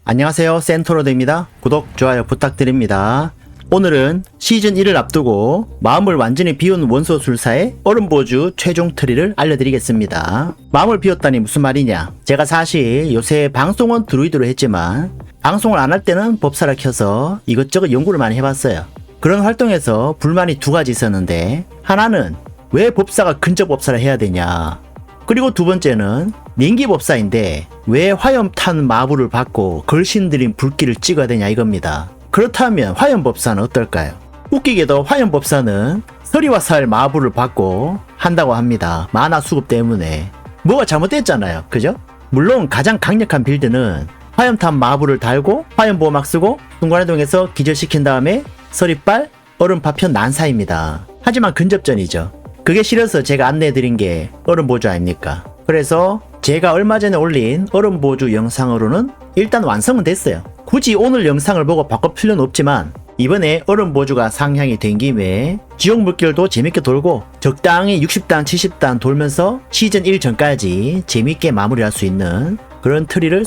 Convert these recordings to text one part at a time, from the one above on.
안녕하세요, 센토로드입니다. 구독, 좋아요 부탁드립니다. 오늘은 시즌 1을 앞두고 마음을 완전히 비운 원소술사의 얼음보주 최종 트리를 알려드리겠습니다. 마음을 비웠다니 무슨 말이냐? 제가 사실 요새 방송은 드루이드로 했지만 방송을 안 할 때는 법사를 켜서 이것저것 연구를 많이 해봤어요. 그런 활동에서 불만이 두 가지 있었는데, 하나는 왜 법사가 근접법사를 해야 되냐, 그리고 두 번째는 민기법사인데 왜 화염탄 마부를 받고 걸신들인 불길을 찍어야 되냐 이겁니다. 그렇다면 화염법사는 어떨까요? 웃기게도 화염법사는 서리와살 마부를 받고 한다고 합니다. 만화 수급 때문에. 뭐가 잘못됐잖아요, 그죠? 물론 가장 강력한 빌드는 화염탄 마부를 달고 화염보호막 쓰고 순간이동해서 기절시킨 다음에 서리빨 얼음파편 난사입니다. 하지만 근접전이죠. 그게 싫어서 제가 안내해드린 게 얼음보주 아닙니까? 그래서 제가 얼마 전에 올린 얼음보주 영상으로는 일단 완성은 됐어요. 굳이 오늘 영상을 보고 바꿀 필요는 없지만 이번에 얼음보주가 상향이 된 김에 지옥물길도 재밌게 돌고 적당히 60단 70단 돌면서 시즌 1 전까지 재밌게 마무리할 수 있는 그런 트리를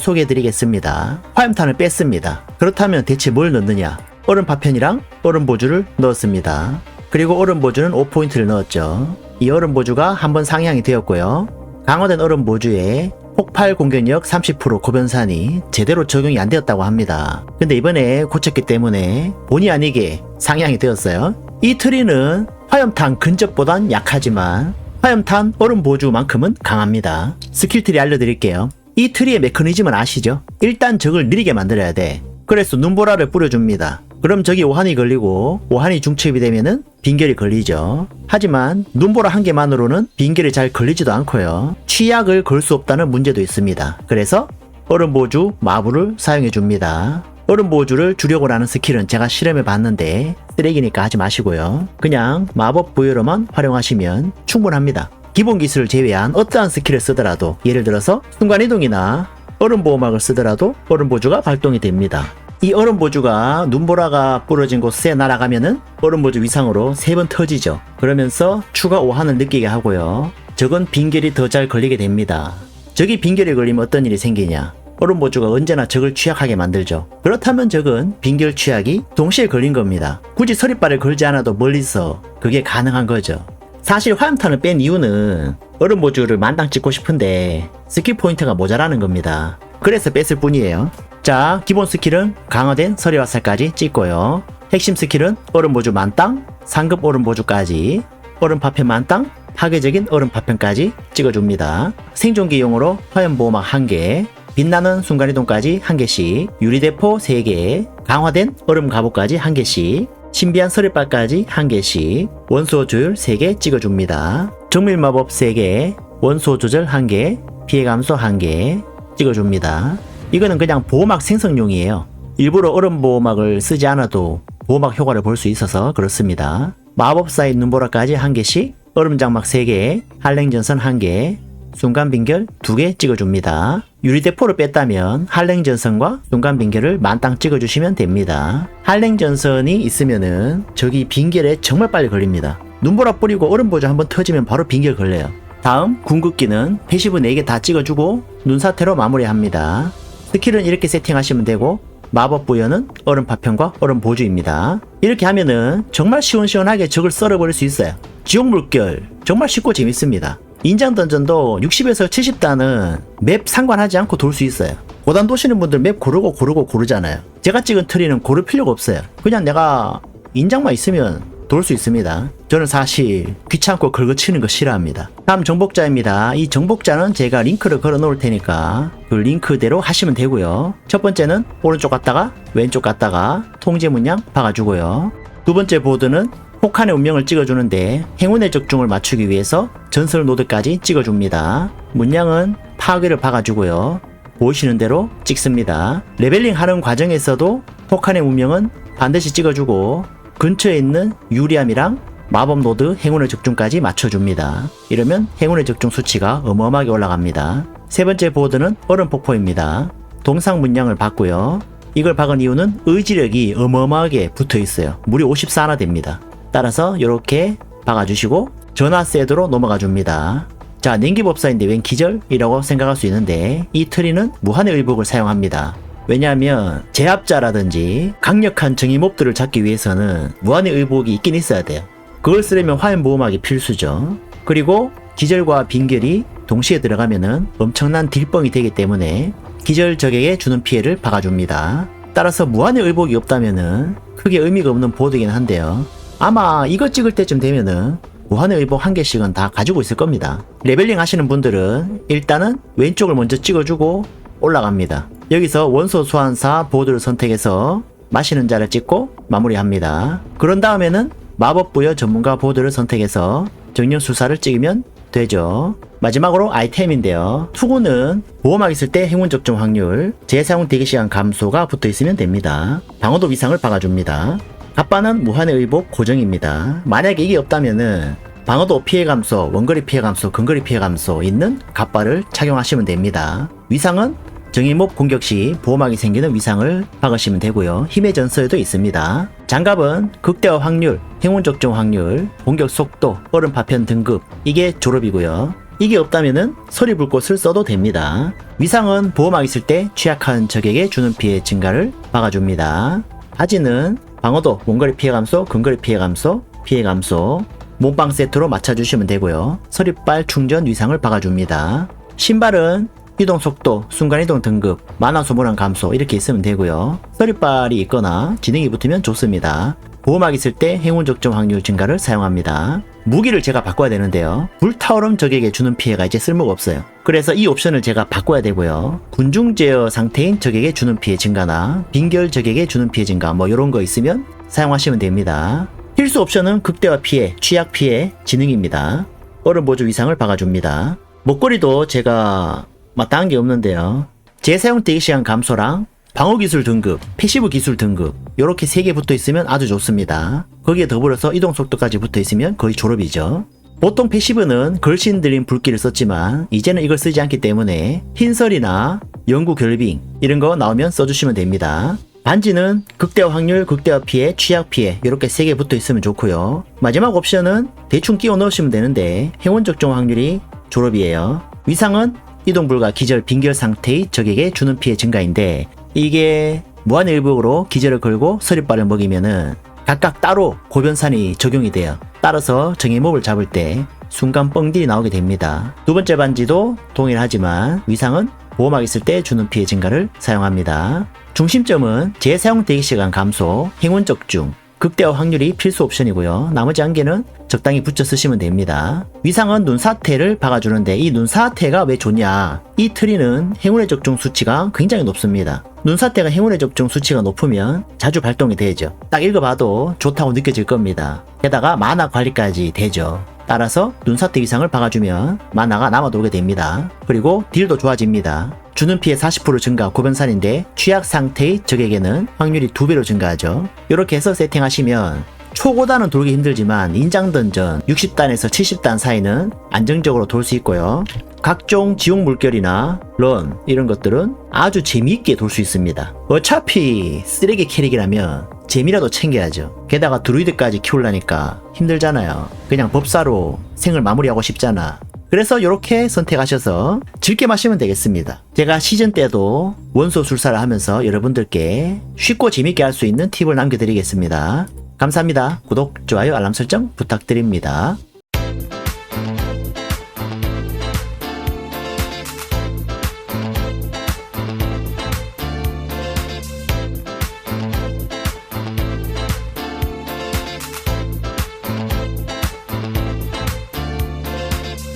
소개해드리겠습니다. 화염탄을 뺐습니다. 그렇다면 대체 뭘 넣느냐? 얼음파편이랑 얼음보주를 넣었습니다. 그리고 얼음보주는 5포인트를 넣었죠. 이 얼음보주가 한번 상향이 되었고요. 강화된 얼음보주에 폭발 공격력 30% 고변산이 제대로 적용이 안 되었다고 합니다. 근데 이번에 고쳤기 때문에 본의 아니게 상향이 되었어요. 이 트리는 화염탄 근접보단 약하지만 화염탄 얼음보주만큼은 강합니다. 스킬트리 알려드릴게요. 이 트리의 메커니즘은 아시죠? 일단 적을 느리게 만들어야 돼. 그래서 눈보라를 뿌려줍니다. 그럼 적이 오한이 걸리고 오한이 중첩이 되면은 빈결이 걸리죠. 하지만 눈보라 한 개만으로는 빈결이 잘 걸리지도 않고요. 취약을 걸 수 없다는 문제도 있습니다. 그래서 얼음보주 마부를 사용해 줍니다. 얼음보주를 주력으로 하는 스킬은 제가 실험해 봤는데 쓰레기니까 하지 마시고요. 그냥 마법 부여로만 활용하시면 충분합니다. 기본 기술을 제외한 어떠한 스킬을 쓰더라도, 예를 들어서 순간이동이나 얼음보호막을 쓰더라도 얼음보주가 발동이 됩니다. 이 얼음보주가 눈보라가 부러진 곳에 날아가면은 얼음보주 위상으로 3번 터지죠. 그러면서 추가 오한을 느끼게 하고요. 적은 빈결이 더 잘 걸리게 됩니다. 적이 빈결이 걸리면 어떤 일이 생기냐? 얼음보주가 언제나 적을 취약하게 만들죠. 그렇다면 적은 빈결 취약이 동시에 걸린 겁니다. 굳이 서리발을 걸지 않아도 멀리서 그게 가능한 거죠. 사실 화염탄을 뺀 이유는 얼음보주를 만땅 찍고 싶은데 스킬 포인트가 모자라는 겁니다. 그래서 뺐을 뿐이에요. 자, 기본 스킬은 강화된 서리화살까지 찍고요. 핵심 스킬은 얼음보주 만땅, 상급 얼음보주까지, 얼음파편 만땅, 파괴적인 얼음파편까지 찍어줍니다. 생존기용으로 화염보호막 1개, 빛나는 순간이동까지 1개씩, 유리대포 3개, 강화된 얼음갑옷까지 1개씩, 신비한 서리발까지 1개씩, 원소 조율 3개 찍어줍니다. 정밀마법 3개, 원소 조절 1개, 피해 감소 1개 찍어줍니다. 이거는 그냥 보호막 생성용이에요. 일부러 얼음 보호막을 쓰지 않아도 보호막 효과를 볼 수 있어서 그렇습니다. 마법사의 눈보라까지 1개씩, 얼음장막 3개, 한랭전선 1개, 순간빈결 2개 찍어줍니다. 유리대포를 뺐다면 한랭전선과 순간빈결을 만땅 찍어주시면 됩니다. 한랭전선이 있으면은 적이 빈결에 정말 빨리 걸립니다. 눈보라 뿌리고 얼음보주 한번 터지면 바로 빈결 걸려요. 다음 궁극기는 패시브 4개 다 찍어주고 눈사태로 마무리합니다. 스킬은 이렇게 세팅하시면 되고 마법 부여는 얼음파편과 얼음보주입니다. 이렇게 하면은 정말 시원시원하게 적을 썰어버릴 수 있어요. 지옥물결 정말 쉽고 재밌습니다. 인장 던전도 60에서 70단은 맵 상관하지 않고 돌 수 있어요. 고단 도시는 분들 맵 고르잖아요. 제가 찍은 트리는 고를 필요가 없어요. 그냥 내가 인장만 있으면 돌 수 있습니다. 저는 사실 귀찮고 긁어치는 거 싫어합니다. 다음 정복자입니다. 이 정복자는 제가 링크를 걸어 놓을 테니까 그 링크대로 하시면 되고요. 첫 번째는 오른쪽 갔다가 왼쪽 갔다가 통제 문양 박아주고요. 두 번째 보드는 혹한의 운명을 찍어주는데 행운의 적중을 맞추기 위해서 전설 노드까지 찍어줍니다. 문양은 파괴를 박아주고요. 보이시는 대로 찍습니다. 레벨링 하는 과정에서도 혹한의 운명은 반드시 찍어주고 근처에 있는 유리함이랑 마법 노드 행운의 적중까지 맞춰줍니다. 이러면 행운의 적중 수치가 어마어마하게 올라갑니다. 세 번째 보드는 얼음 폭포입니다. 동상 문양을 받고요. 이걸 박은 이유는 의지력이 어마어마하게 붙어 있어요. 무려 54나 됩니다. 따라서 이렇게 박아주시고 전화 셋으로 넘어가 줍니다. 자, 냉기법사인데 웬 기절이라고 생각할 수 있는데 이 트리는 무한의 의복을 사용합니다. 왜냐하면 제압자라든지 강력한 정의몹들을 잡기 위해서는 무한의 의복이 있긴 있어야 돼요. 그걸 쓰려면 화염보호막이 필수죠. 그리고 기절과 빙결이 동시에 들어가면은 엄청난 딜뻥이 되기 때문에 기절 적에게 주는 피해를 박아줍니다. 따라서 무한의 의복이 없다면은 크게 의미가 없는 보드이긴 한데요. 아마 이거 찍을 때쯤 되면은 무한의 의복 한 개씩은 다 가지고 있을 겁니다. 레벨링 하시는 분들은 일단은 왼쪽을 먼저 찍어주고 올라갑니다. 여기서 원소 소환사 보드를 선택해서 마시는 자를 찍고 마무리합니다. 그런 다음에는 마법 부여 전문가 보드를 선택해서 정령술사를 찍으면 되죠. 마지막으로 아이템인데요. 투구는 보호막 있을 때 행운 적중 확률, 재사용 대기시간 감소가 붙어있으면 됩니다. 방어도 위상을 박아줍니다. 갑바는 무한의 의복 고정입니다. 만약에 이게 없다면은 방어도 피해 감소, 원거리 피해 감소, 근거리 피해 감소 있는 갑바를 착용하시면 됩니다. 위상은 정의몹 공격 시 보호막이 생기는 위상을 박으시면 되고요. 힘의 전서에도 있습니다. 장갑은 극대화 확률, 행운 적중 확률, 공격 속도, 얼음 파편 등급, 이게 졸업이고요. 이게 없다면은 소리 불꽃을 써도 됩니다. 위상은 보호막 있을 때 취약한 적에게 주는 피해 증가를 박아줍니다. 바지는 방어도, 원거리 피해 감소, 근거리 피해 감소, 피해 감소, 몸빵 세트로 맞춰주시면 되고요. 서리빨 충전 위상을 박아줍니다. 신발은 이동 속도, 순간이동 등급, 만화 소모량 감소 이렇게 있으면 되고요. 서리빨이 있거나 지능이 붙으면 좋습니다. 보호막 있을 때 행운 적중 확률 증가를 사용합니다. 무기를 제가 바꿔야 되는데요. 불타오름 적에게 주는 피해가 이제 쓸모가 없어요. 그래서 이 옵션을 제가 바꿔야 되고요. 군중 제어 상태인 적에게 주는 피해 증가나 빙결 적에게 주는 피해 증가 뭐 이런 거 있으면 사용하시면 됩니다. 필수 옵션은 극대화 피해, 취약 피해, 지능입니다. 얼음 보조 위상을 박아줍니다. 목걸이도 제가 마땅한 게 없는데요. 재사용 대기시간 감소랑 방어기술 등급, 패시브 기술 등급 이렇게 3개 붙어있으면 아주 좋습니다. 거기에 더불어서 이동속도까지 붙어있으면 거의 졸업이죠. 보통 패시브는 걸신 들린 불길을 썼지만 이제는 이걸 쓰지 않기 때문에 흰설이나 영구 결빙 이런 거 나오면 써주시면 됩니다. 반지는 극대화 확률, 극대화 피해, 취약 피해 이렇게 3개 붙어있으면 좋고요. 마지막 옵션은 대충 끼워 넣으시면 되는데 행운 적중 확률이 졸업이에요. 위상은 이동 불가 기절 빙결 상태의 적에게 주는 피해 증가인데 이게 무한의 의복으로 기절을 걸고 서리빨을 먹이면은 각각 따로 고변산이 적용이 돼요. 따라서 정의몹을 잡을 때 순간 뻥딜이 나오게 됩니다. 두 번째 반지도 동일하지만 위상은 보호막 있을 때 주는 피해 증가를 사용합니다. 중심점은 재사용 대기시간 감소, 행운 적중, 극대화 확률이 필수 옵션이고요. 나머지 한 개는 적당히 붙여 쓰시면 됩니다. 위상은 눈사태를 박아주는데 이 눈사태가 왜 좋냐? 이 트리는 행운의 적중 수치가 굉장히 높습니다. 눈사태가 행운의 적중 수치가 높으면 자주 발동이 되죠. 딱 읽어봐도 좋다고 느껴질 겁니다. 게다가 만화 관리까지 되죠. 따라서 눈사태 위상을 박아주면 만화가 남아돌게 됩니다. 그리고 딜도 좋아집니다. 주는 피해 40% 증가 고변산인데 취약 상태의 적에게는 확률이 2배로 증가하죠. 이렇게 해서 세팅하시면 초고단은 돌기 힘들지만 인장 던전 60단에서 70단 사이는 안정적으로 돌 수 있고요. 각종 지옥 물결이나 런 이런 것들은 아주 재미있게 돌 수 있습니다. 어차피 쓰레기 캐릭이라면 재미라도 챙겨야죠. 게다가 드루이드까지 키우려니까 힘들잖아요. 그냥 법사로 생을 마무리하고 싶잖아. 그래서 이렇게 선택하셔서 즐겨 마시면 되겠습니다. 제가 시즌 때도 원소 술사를 하면서 여러분들께 쉽고 재밌게 할 수 있는 팁을 남겨드리겠습니다. 감사합니다. 구독, 좋아요, 알람 설정 부탁드립니다.